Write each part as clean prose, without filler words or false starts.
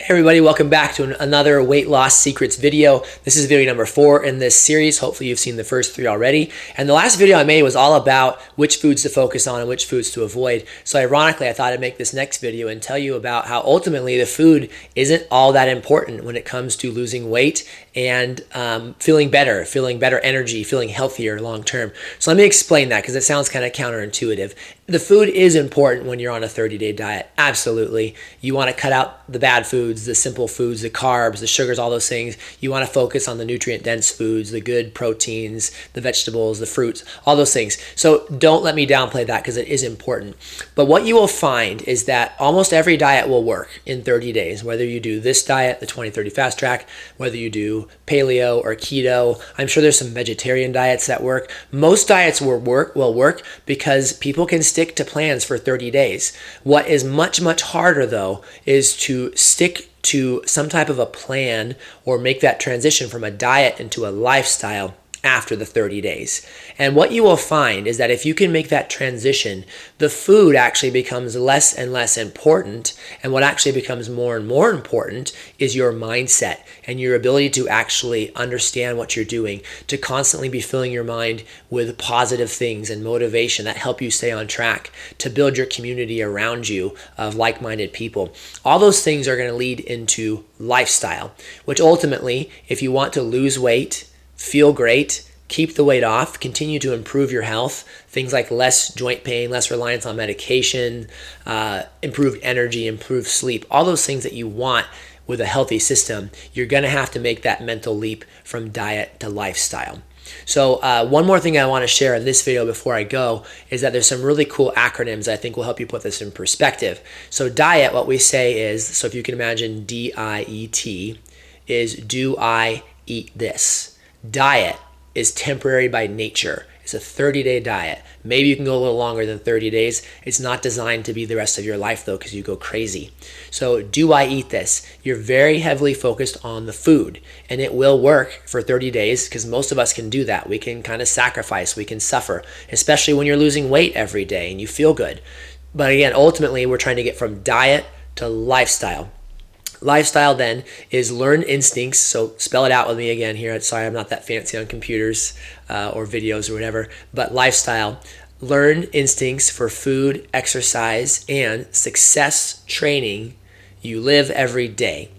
Hey everybody, welcome back to another weight loss secrets video. This is video number 4 in this series. Hopefully you've seen the first 3 already. And the last video I made was all about which foods to focus on and which foods to avoid. So ironically, I thought I'd make this next video and tell you about how ultimately the food isn't all that important when it comes to losing weight and feeling better energy, feeling healthier long term. So let me explain that because it sounds kind of counterintuitive. The food is important when you're on a 30-day diet. Absolutely. You want to cut out the bad foods, the simple foods, the carbs, the sugars, all those things. You want to focus on the nutrient-dense foods, the good proteins, the vegetables, the fruits, all those things. So don't let me downplay that because it is important. But what you will find is that almost every diet will work in 30 days, whether you do this diet, the 20-30 fast track, whether you do paleo or keto. I'm sure there's some vegetarian diets that work. Most diets will work because people can stick to plans for 30 days. What is much harder though is to stick to some type of a plan or make that transition from a diet into a lifestyle after the 30 days. And what you will find is that if you can make that transition, the food actually becomes less and less important. And what actually becomes more and more important is your mindset and your ability to actually understand what you're doing, to constantly be filling your mind with positive things and motivation that help you stay on track, to build your community around you of like-minded people. All those things are going to lead into lifestyle, which ultimately, if you want to lose weight, feel great, keep the weight off, continue to improve your health, things like less joint pain, less reliance on medication, improved energy, improved sleep, all those things that you want with a healthy system, you're going to have to make that mental leap from diet to lifestyle. So one more thing I want to share in this video before I go is that there's some really cool acronyms I think will help you put this in perspective. So diet, what we say is, so if you can imagine DIET, is do I eat this? Diet is temporary by nature. It's a 30-day diet. Maybe you can go a little longer than 30 days. It's not designed to be the rest of your life though, because you go crazy. So do I eat this? You're very heavily focused on the food, and it will work for 30 days because most of us can do that. We can kind of sacrifice, we can suffer, especially when you're losing weight every day and you feel good. But again, ultimately, we're trying to get from diet to lifestyle. Lifestyle then is learned instincts. So spell it out with me again here. Sorry, I'm not that fancy on computers or videos or whatever. But lifestyle, learned instincts for food, exercise, and success training you live every day.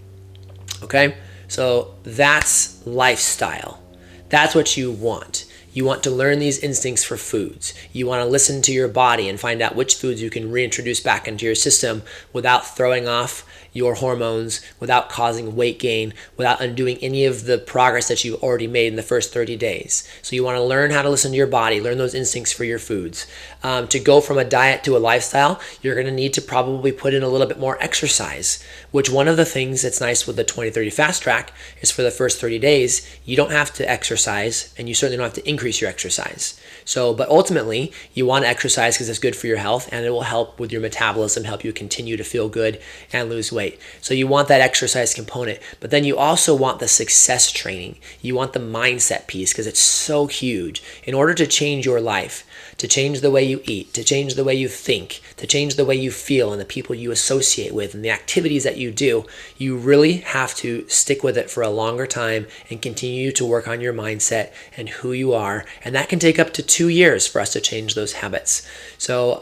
Okay? So that's lifestyle. That's what you want. You want to learn these instincts for foods. You want to listen to your body and find out which foods you can reintroduce back into your system without throwing off your hormones, without causing weight gain, without undoing any of the progress that you've already made in the first 30 days. So you want to learn how to listen to your body, learn those instincts for your foods. To go from a diet to a lifestyle, you're going to need to probably put in a little bit more exercise, which one of the things that's nice with the 20-30 fast track is for the first 30 days, you don't have to exercise, and you certainly don't have to increase your exercise. So, but ultimately, you want to exercise because it's good for your health and it will help with your metabolism, help you continue to feel good and lose weight. So you want that exercise component, but then you also want the success training. You want the mindset piece because it's so huge. In order to change your life, to change the way you eat, to change the way you think, to change the way you feel and the people you associate with and the activities that you do, you really have to stick with it for a longer time and continue to work on your mindset and who you are. And that can take up to 2 years for us to change those habits. So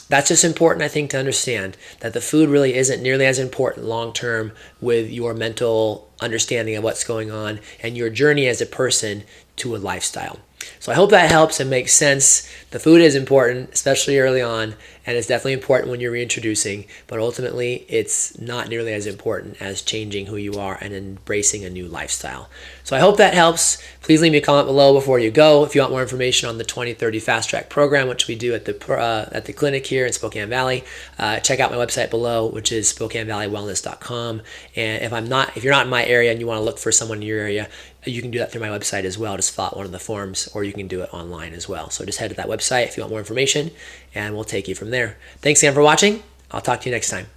that's just important, I think, to understand that the food really isn't nearly as important long-term with your mental understanding of what's going on and your journey as a person to a lifestyle. So I hope that helps and makes sense. The food is important, especially early on, and it's definitely important when you're reintroducing, but ultimately it's not nearly as important as changing who you are and embracing a new lifestyle. So I hope that helps. Please leave me a comment below before you go. If you want more information on the 20-30 Fast Track program, which we do at the clinic here in Spokane Valley, check out my website below, which is SpokaneValleyWellness.com. And if you're not in my area and you want to look for someone in your area, you can do that through my website as well. Just fill out one of the forms, or you can do it online as well. So just head to that website if you want more information, and we'll take you from there. Thanks again for watching. I'll talk to you next time.